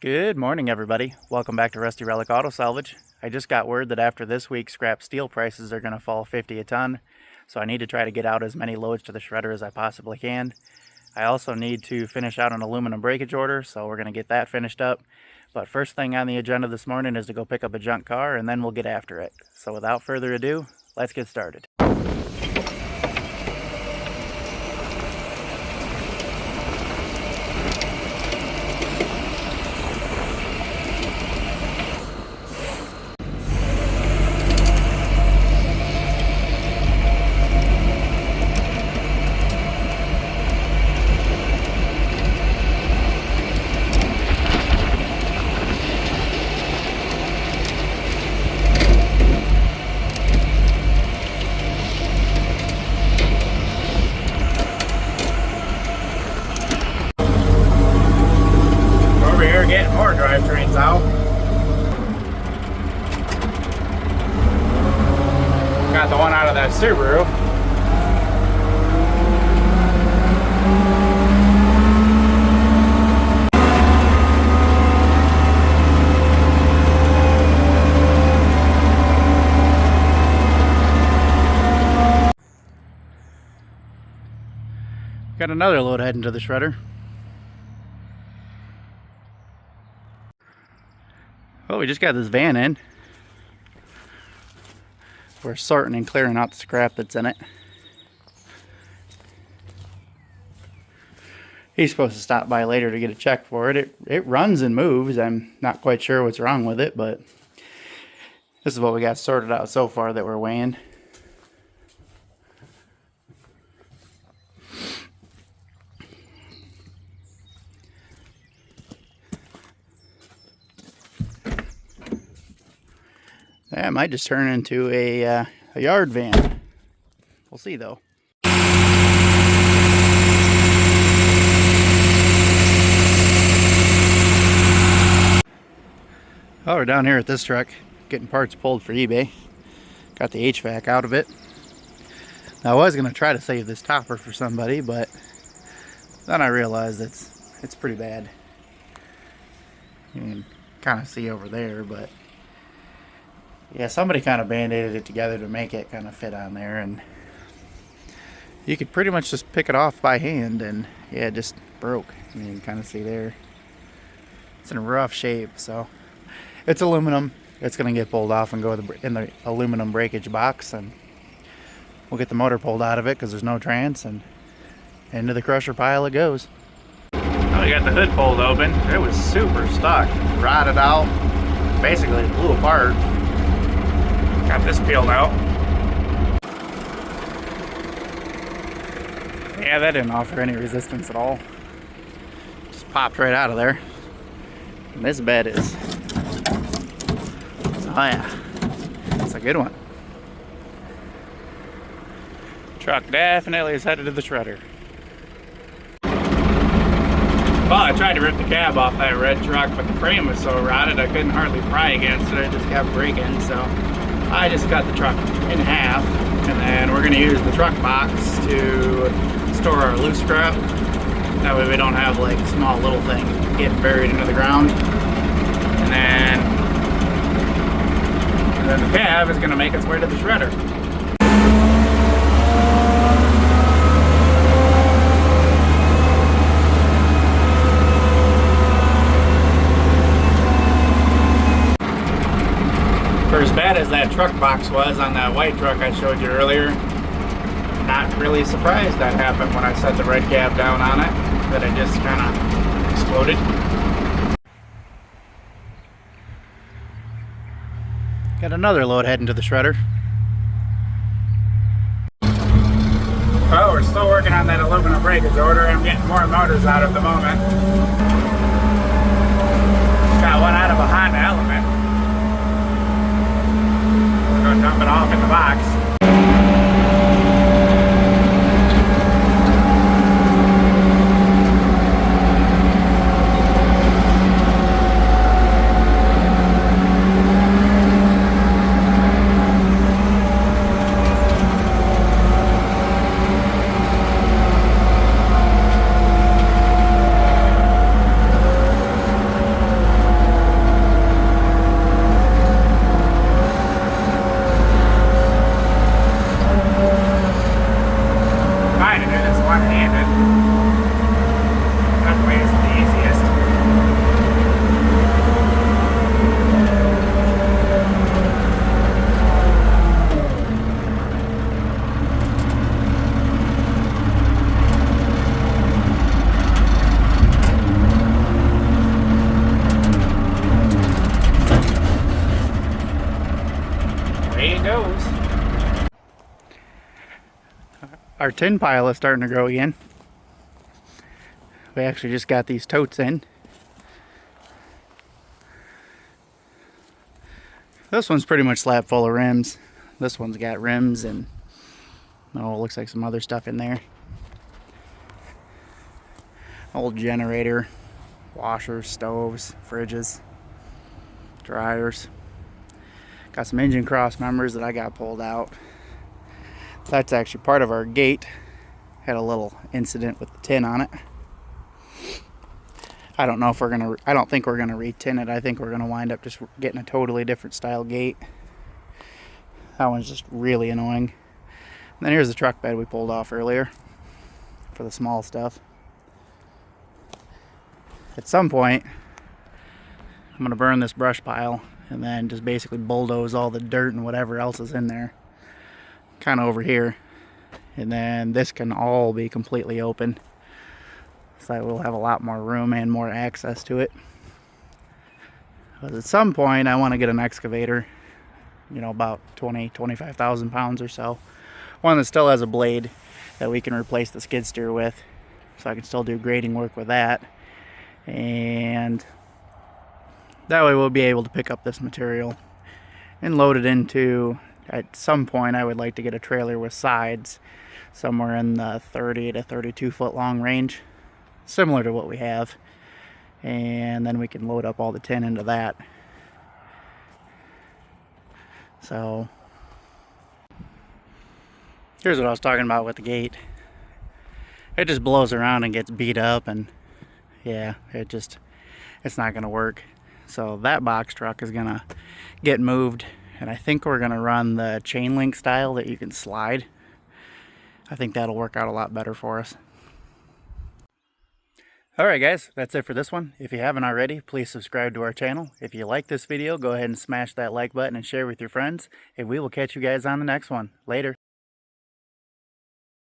Good morning, everybody. Welcome back to Rusty Relic Auto Salvage. I just got word that after this week, scrap steel prices are going to fall 50 a ton, so I need to try to get out as many loads to the shredder as I possibly can. I also need to finish out an aluminum breakage order, so we're going to get that finished up. But first thing on the agenda this morning is to go pick up a junk car, and then we'll get after it. So without further ado, let's get started. Getting more drivetrains out. Got the one out of that Subaru. Got another load heading to the shredder. Oh, we just got this van in. We're sorting and clearing out the scrap that's in it. He's supposed to stop by later to get a check for it. It runs and moves. I'm not quite sure what's wrong with it, but this is what we got sorted out so far that we're weighing. That might just turn into a yard van. We'll see though. Oh, we're down here at this truck getting parts pulled for eBay. Got the HVAC out of it. Now, I was going to try to save this topper for somebody, but then I realized it's pretty bad. You can kind of see over there, but yeah, somebody kind of band-aided it together to make it kind of fit on there, and you could pretty much just pick it off by hand, and yeah, it just broke. You can kind of see there. It's in a rough shape, so it's aluminum. It's going to get pulled off and go in the aluminum breakage box, and we'll get the motor pulled out of it because there's no trans, and into the crusher pile it goes. Oh, we got the hood pulled open. It was super stuck, rotted out, basically blew apart. Got this peeled out. Yeah, that didn't offer any resistance at all. Just popped right out of there. And this bed is, oh yeah, it's a good one. Truck definitely is headed to the shredder. Well, I tried to rip the cab off that red truck, but the frame was so rotted I couldn't hardly pry against it. It just kept breaking, so I just cut the truck in half, and then we're going to use the truck box to store our loose scrap. That way we don't have like small little things getting buried into the ground. And then the cab is going to make its way to the shredder. For as bad as that truck box was on that white truck I showed you earlier, not really surprised that happened when I set the red cab down on it, that it just kind of exploded. Got another load heading to the shredder. Well, we're still working on that aluminum breakage order. I'm getting more motors out at the moment. Got one out of a Honda Element. Dump it off in the box. Our tin pile is starting to grow again. We actually just got these totes in. This one's pretty much slap full of rims. This one's got rims and it looks like some other stuff in there. Old generator, washers, stoves, fridges, dryers. Got some engine cross members that I got pulled out. That's actually part of our gate. Had a little incident with the tin on it. I don't know if we're gonna, I don't think we're gonna re-tin it. I think we're gonna wind up just getting a totally different style gate. That one's just really annoying. And then here's the truck bed we pulled off earlier for the small stuff. At some point, I'm gonna burn this brush pile and then just basically bulldoze all the dirt and whatever else is in there kind of over here, and then this can all be completely open, so that we'll have a lot more room and more access to it. But at some point I want to get an excavator, you know, about 25,000 pounds or so, one that still has a blade that we can replace the skid steer with, so I can still do grading work with that, and that way we'll be able to pick up this material and load it into, at some point I would like to get a trailer with sides somewhere in the 30 to 32 foot long range, similar to what we have, and then we can load up all the tin into that. So here's what I was talking about with the gate. It just blows around and gets beat up, and yeah, it's not gonna work. So that box truck is gonna get moved, and I think we're gonna run the chain link style that you can slide. I think that'll work out a lot better for us. Alright guys, that's it for this one. If you haven't already, please subscribe to our channel. If you like this video, go ahead and smash that like button and share with your friends, and we will catch you guys on the next one. Later.